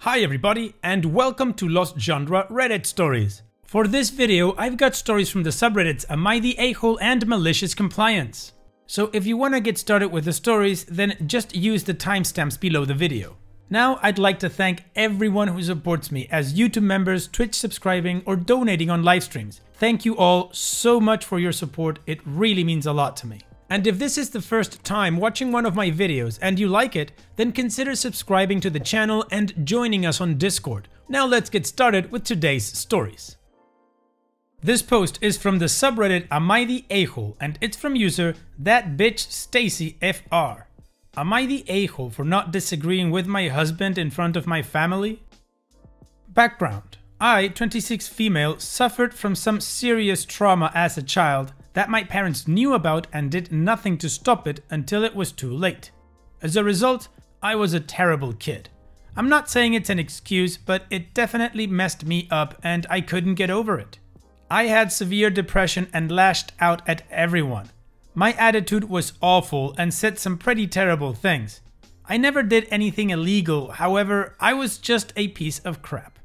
Hi everybody, and welcome to Lost Genre Reddit Stories. For this video, I've got stories from the subreddits Am I the A-hole and Malicious Compliance. So if you want to get started with the stories, then just use the timestamps below the video. Now I'd like to thank everyone who supports me as YouTube members, Twitch subscribing, or donating on live streams. Thank you all so much for your support, it really means a lot to me. And if this is the first time watching one of my videos and you like it, then consider subscribing to the channel and joining us on Discord. Now let's get started with today's stories. This post is from the subreddit Am I the A-hole, and it's from user ThatBitchStacyFR. Am I the a-hole for not disagreeing with my husband in front of my family? Background. I, 26 female, suffered from some serious trauma as a child that my parents knew about and did nothing to stop it until it was too late. As a result, I was a terrible kid. I'm not saying it's an excuse, but it definitely messed me up and I couldn't get over it. I had severe depression and lashed out at everyone. My attitude was awful and said some pretty terrible things. I never did anything illegal, however, I was just a piece of crap.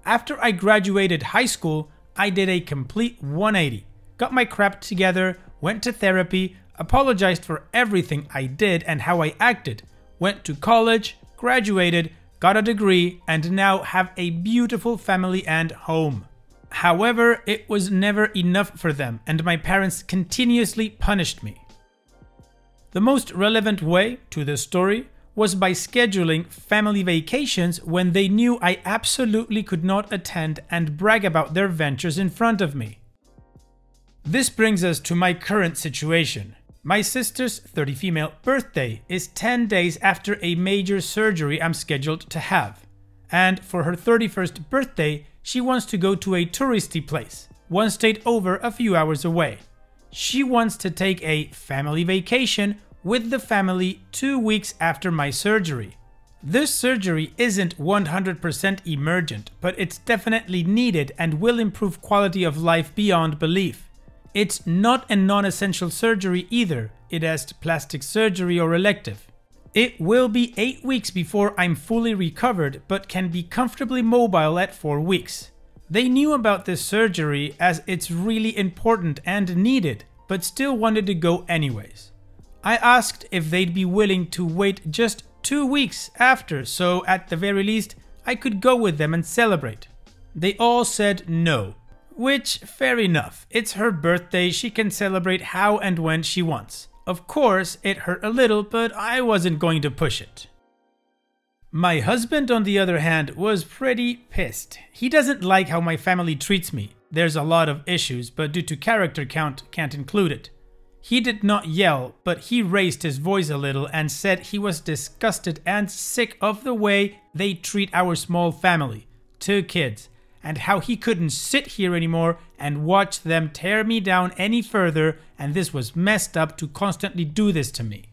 After I graduated high school, I did a complete 180. Got my crap together, went to therapy, apologized for everything I did and how I acted, went to college, graduated, got a degree, and now have a beautiful family and home. However, it was never enough for them, and my parents continuously punished me. The most relevant way to this story was by scheduling family vacations when they knew I absolutely could not attend and brag about their ventures in front of me. This brings us to my current situation. My sister's 30 female birthday is 10 days after a major surgery I'm scheduled to have. And for her 31st birthday, she wants to go to a touristy place, one state over a few hours away. She wants to take a family vacation with the family 2 weeks after my surgery. This surgery isn't 100% emergent, but it's definitely needed and will improve quality of life beyond belief. It's not a non-essential surgery either, it has plastic surgery or elective. It will be 8 weeks before I'm fully recovered, but can be comfortably mobile at 4 weeks. They knew about this surgery as it's really important and needed, but still wanted to go anyways. I asked if they'd be willing to wait just 2 weeks after, so at the very least, I could go with them and celebrate. They all said no. Which, fair enough, it's her birthday, she can celebrate how and when she wants. Of course, it hurt a little, but I wasn't going to push it. My husband, on the other hand, was pretty pissed. He doesn't like how my family treats me. There's a lot of issues, but due to character count, can't include it. He did not yell, but he raised his voice a little and said he was disgusted and sick of the way they treat our small family, 2 kids. And how he couldn't sit here anymore and watch them tear me down any further, and this was messed up to constantly do this to me.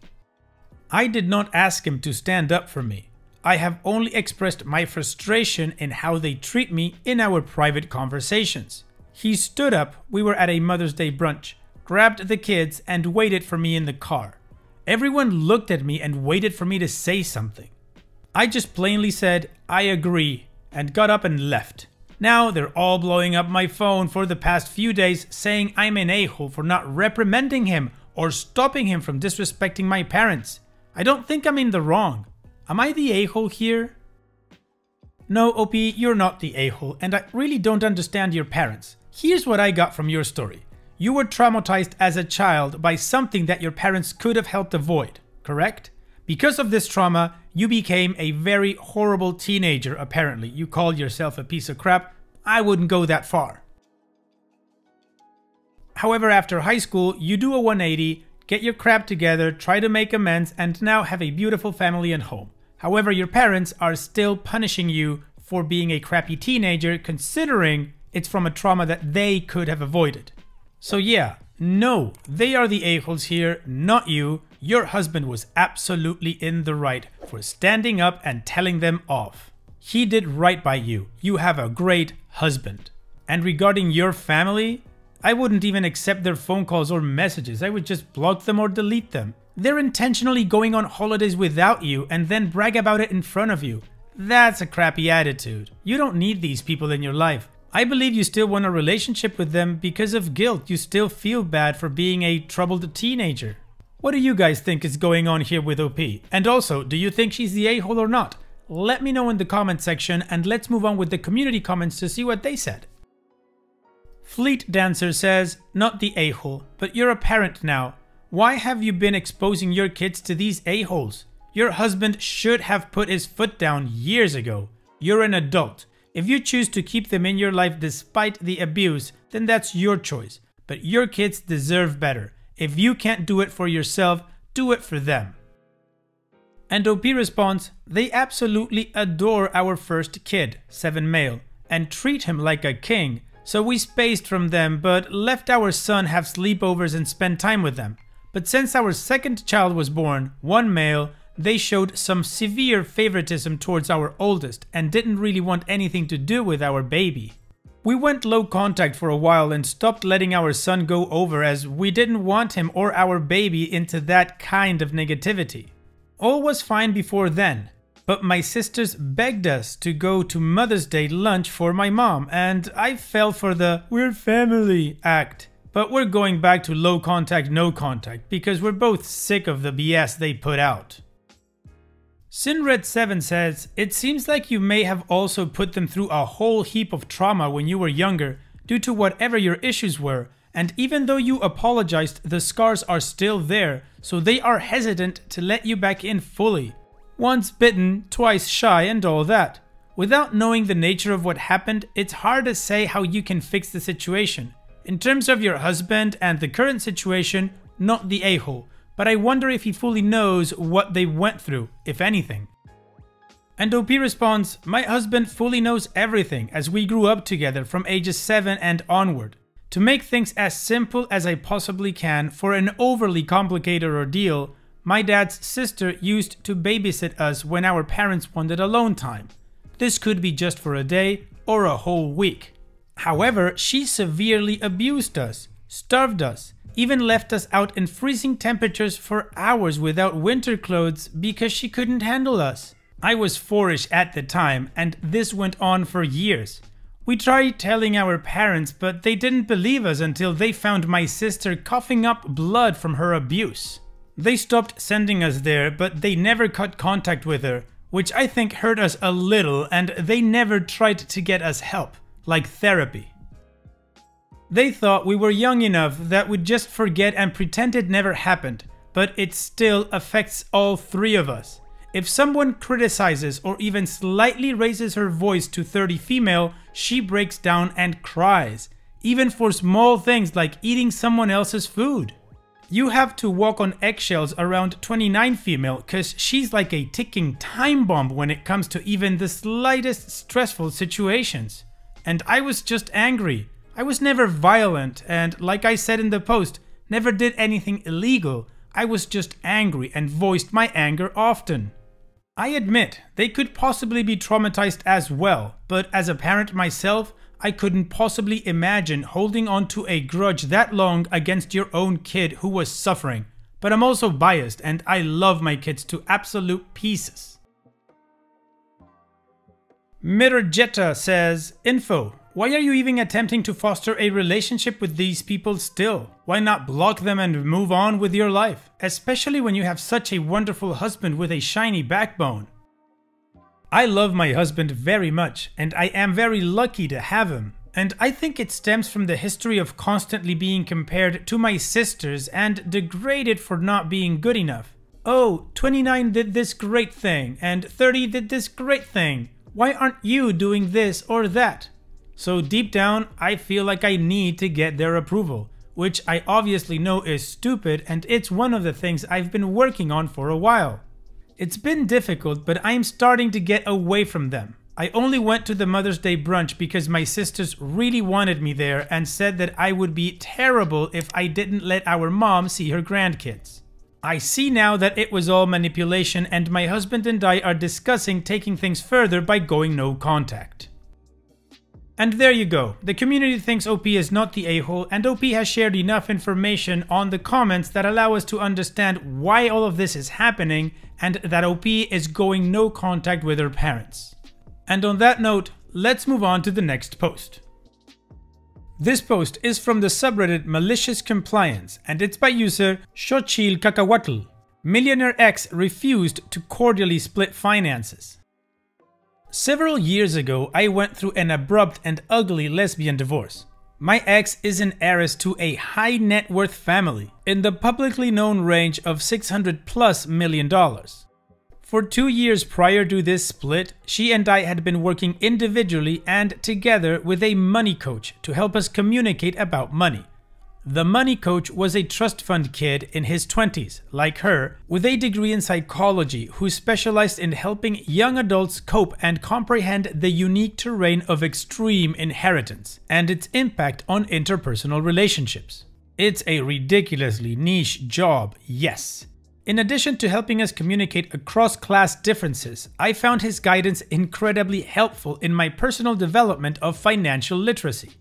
I did not ask him to stand up for me. I have only expressed my frustration in how they treat me in our private conversations. He stood up, we were at a Mother's Day brunch, grabbed the kids and waited for me in the car. Everyone looked at me and waited for me to say something. I just plainly said, I agree, and got up and left. Now they're all blowing up my phone for the past few days saying I'm an a-hole for not reprimanding him or stopping him from disrespecting my parents. I don't think I'm in the wrong. Am I the a-hole here? No, OP, you're not the a-hole, and I really don't understand your parents. Here's what I got from your story. You were traumatized as a child by something that your parents could have helped avoid, correct? Because of this trauma, you became a very horrible teenager apparently. You called yourself a piece of crap. I wouldn't go that far. However, after high school, you do a 180, get your crap together, try to make amends, and now have a beautiful family and home. However, your parents are still punishing you for being a crappy teenager, considering it's from a trauma that they could have avoided. So yeah, no, they are the a-holes here, not you. Your husband was absolutely in the right for standing up and telling them off. He did right by you. You have a great husband. And regarding your family, I wouldn't even accept their phone calls or messages. I would just block them or delete them. They're intentionally going on holidays without you and then brag about it in front of you. That's a crappy attitude. You don't need these people in your life. I believe you still want a relationship with them because of guilt. You still feel bad for being a troubled teenager. What do you guys think is going on here with OP? And also, do you think she's the a-hole or not? Let me know in the comment section, and let's move on with the community comments to see what they said. Fleet Dancer says, not the a-hole, but you're a parent now. Why have you been exposing your kids to these a-holes? Your husband should have put his foot down years ago. You're an adult. If you choose to keep them in your life despite the abuse, then that's your choice. But your kids deserve better. If you can't do it for yourself, do it for them. And OP responds, they absolutely adore our first kid, 7 male, and treat him like a king. So we spaced from them but left our son have sleepovers and spend time with them. But since our second child was born, 1 male, they showed some severe favoritism towards our oldest and didn't really want anything to do with our baby. We went low contact for a while and stopped letting our son go over as we didn't want him or our baby into that kind of negativity. All was fine before then, but my sisters begged us to go to Mother's Day lunch for my mom, and I fell for the "we're family" act. But we're going back to low contact, no contact because we're both sick of the BS they put out. Sinred7 says, it seems like you may have also put them through a whole heap of trauma when you were younger due to whatever your issues were, and even though you apologized, the scars are still there, so they are hesitant to let you back in fully. Once bitten, twice shy and all that. Without knowing the nature of what happened, it's hard to say how you can fix the situation. In terms of your husband and the current situation, not the a-hole. But I wonder if he fully knows what they went through, if anything. And OP responds, my husband fully knows everything as we grew up together from ages 7 and onward. To make things as simple as I possibly can for an overly complicated ordeal, my dad's sister used to babysit us when our parents wanted alone time. This could be just for a day or a whole week. However, she severely abused us, starved us, even left us out in freezing temperatures for hours without winter clothes because she couldn't handle us. I was 4-ish at the time, and this went on for years. We tried telling our parents, but they didn't believe us until they found my sister coughing up blood from her abuse. They stopped sending us there, but they never cut contact with her, which I think hurt us a little, and they never tried to get us help, like therapy. They thought we were young enough that we'd just forget and pretend it never happened, but it still affects all 3 of us. If someone criticizes or even slightly raises her voice to 30 female, she breaks down and cries, even for small things like eating someone else's food. You have to walk on eggshells around 29 female cause she's like a ticking time bomb when it comes to even the slightest stressful situations. And I was just angry. I was never violent and, like I said in the post, never did anything illegal. I was just angry and voiced my anger often. I admit, they could possibly be traumatized as well, but as a parent myself, I couldn't possibly imagine holding on to a grudge that long against your own kid who was suffering. But I'm also biased and I love my kids to absolute pieces. Mirjeta says, info. Why are you even attempting to foster a relationship with these people still? Why not block them and move on with your life? Especially when you have such a wonderful husband with a shiny backbone. I love my husband very much, and I am very lucky to have him. And I think it stems from the history of constantly being compared to my sisters and degraded for not being good enough. Oh, 29 did this great thing, and 30 did this great thing. Why aren't you doing this or that? So deep down, I feel like I need to get their approval, which I obviously know is stupid, and it's one of the things I've been working on for a while. It's been difficult, but I'm starting to get away from them. I only went to the Mother's Day brunch because my sisters really wanted me there and said that I would be terrible if I didn't let our mom see her grandkids. I see now that it was all manipulation, and my husband and I are discussing taking things further by going no contact. And there you go, the community thinks OP is not the a-hole, and OP has shared enough information on the comments that allow us to understand why all of this is happening and that OP is going no contact with her parents. And on that note, let's move on to the next post. This post is from the subreddit Malicious Compliance, and it's by user Xochitl Cacahuatl. Millionaire X refused to cordially split finances. Several years ago, I went through an abrupt and ugly lesbian divorce. My ex is an heiress to a high net worth family in the publicly known range of $600+ million. For 2 years prior to this split, she and I had been working individually and together with a money coach to help us communicate about money. The money coach was a trust fund kid in his 20s, like her, with a degree in psychology who specialized in helping young adults cope and comprehend the unique terrain of extreme inheritance and its impact on interpersonal relationships. It's a ridiculously niche job, yes. In addition to helping us communicate across class differences, I found his guidance incredibly helpful in my personal development of financial literacy.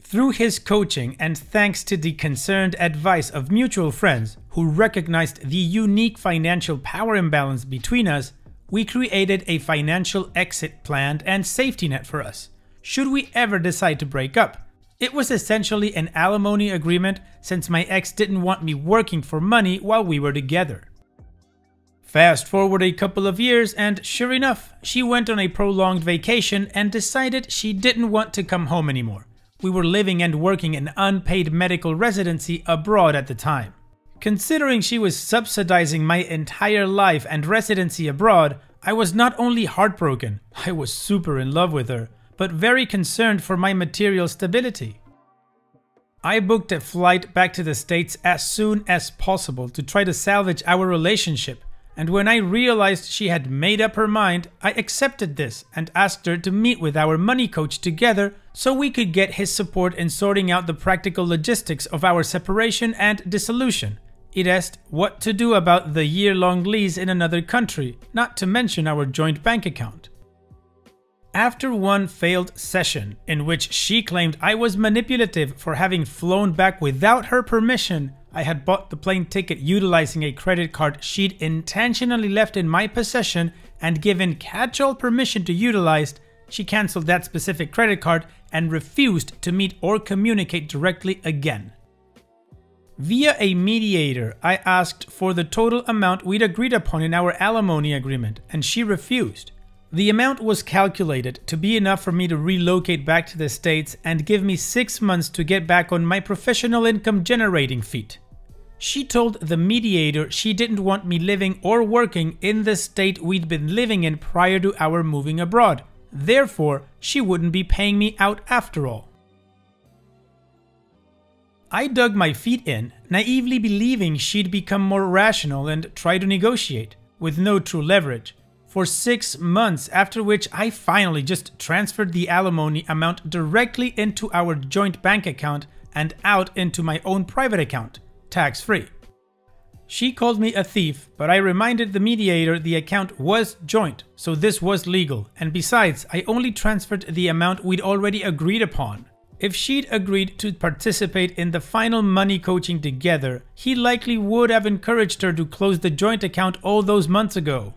Through his coaching and thanks to the concerned advice of mutual friends who recognized the unique financial power imbalance between us, we created a financial exit plan and safety net for us, should we ever decide to break up. It was essentially an alimony agreement since my ex didn't want me working for money while we were together. Fast forward a couple of years and sure enough, she went on a prolonged vacation and decided she didn't want to come home anymore. We were living and working in unpaid medical residency abroad at the time. Considering she was subsidizing my entire life and residency abroad, I was not only heartbroken, I was super in love with her, but very concerned for my material stability. I booked a flight back to the States as soon as possible to try to salvage our relationship, and when I realized she had made up her mind, I accepted this and asked her to meet with our money coach together so we could get his support in sorting out the practical logistics of our separation and dissolution. It asked what to do about the year-long lease in another country, not to mention our joint bank account. After one failed session, in which she claimed I was manipulative for having flown back without her permission, I had bought the plane ticket utilizing a credit card she'd intentionally left in my possession and given catch-all permission to utilize, she cancelled that specific credit card and refused to meet or communicate directly again. Via a mediator, I asked for the total amount we'd agreed upon in our alimony agreement, and she refused. The amount was calculated to be enough for me to relocate back to the States and give me 6 months to get back on my professional income generating feet. She told the mediator she didn't want me living or working in the state we'd been living in prior to our moving abroad. Therefore, she wouldn't be paying me out after all. I dug my feet in, naively believing she'd become more rational and try to negotiate, with no true leverage. For 6 months, after which I finally just transferred the alimony amount directly into our joint bank account and out into my own private account, tax-free. She called me a thief, but I reminded the mediator the account was joint, so this was legal, and besides, I only transferred the amount we'd already agreed upon. If she'd agreed to participate in the final money coaching together, he likely would have encouraged her to close the joint account all those months ago.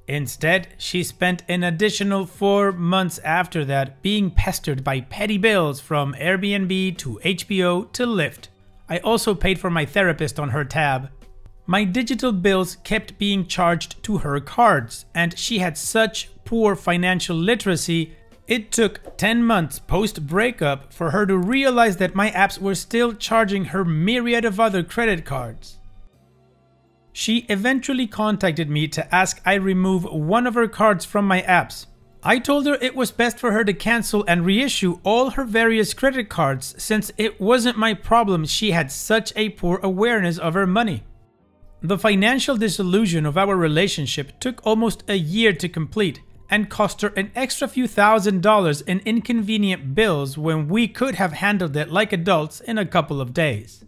Instead, she spent an additional 4 months after that being pestered by petty bills from Airbnb to HBO to Lyft. I also paid for my therapist on her tab. My digital bills kept being charged to her cards, and she had such poor financial literacy, it took 10 months post-breakup for her to realize that my apps were still charging her myriad of other credit cards. She eventually contacted me to ask I remove one of her cards from my apps. I told her it was best for her to cancel and reissue all her various credit cards since it wasn't my problem she had such a poor awareness of her money. The financial dissolution of our relationship took almost a year to complete and cost her an extra few $1,000s in inconvenient bills when we could have handled it like adults in a couple of days.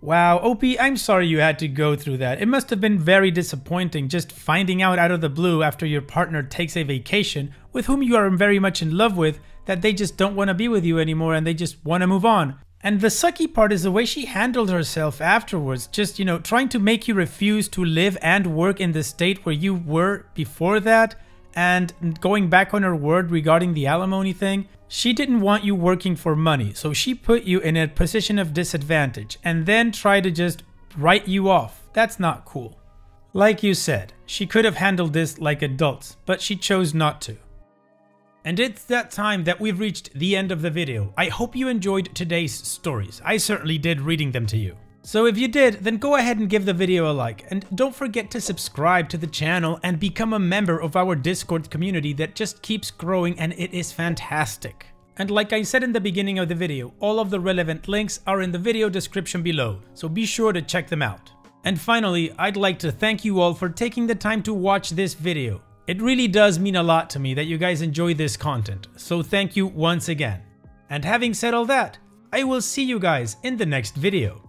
Wow, OP, I'm sorry you had to go through that. It must have been very disappointing just finding out of the blue after your partner takes a vacation with whom you are very much in love with that they just don't want to be with you anymore and they just want to move on. And the sucky part is the way she handled herself afterwards, just, trying to make you refuse to live and work in the state where you were before that, and going back on her word regarding the alimony thing. She didn't want you working for money, so she put you in a position of disadvantage and then tried to just write you off. That's not cool. Like you said, she could have handled this like adults, but she chose not to. And it's that time that we've reached the end of the video. I hope you enjoyed today's stories. I certainly did reading them to you. So if you did, then go ahead and give the video a like, and don't forget to subscribe to the channel and become a member of our Discord community that just keeps growing, and it is fantastic. And like I said in the beginning of the video, all of the relevant links are in the video description below, so be sure to check them out. And finally, I'd like to thank you all for taking the time to watch this video. It really does mean a lot to me that you guys enjoy this content, so thank you once again. And having said all that, I will see you guys in the next video.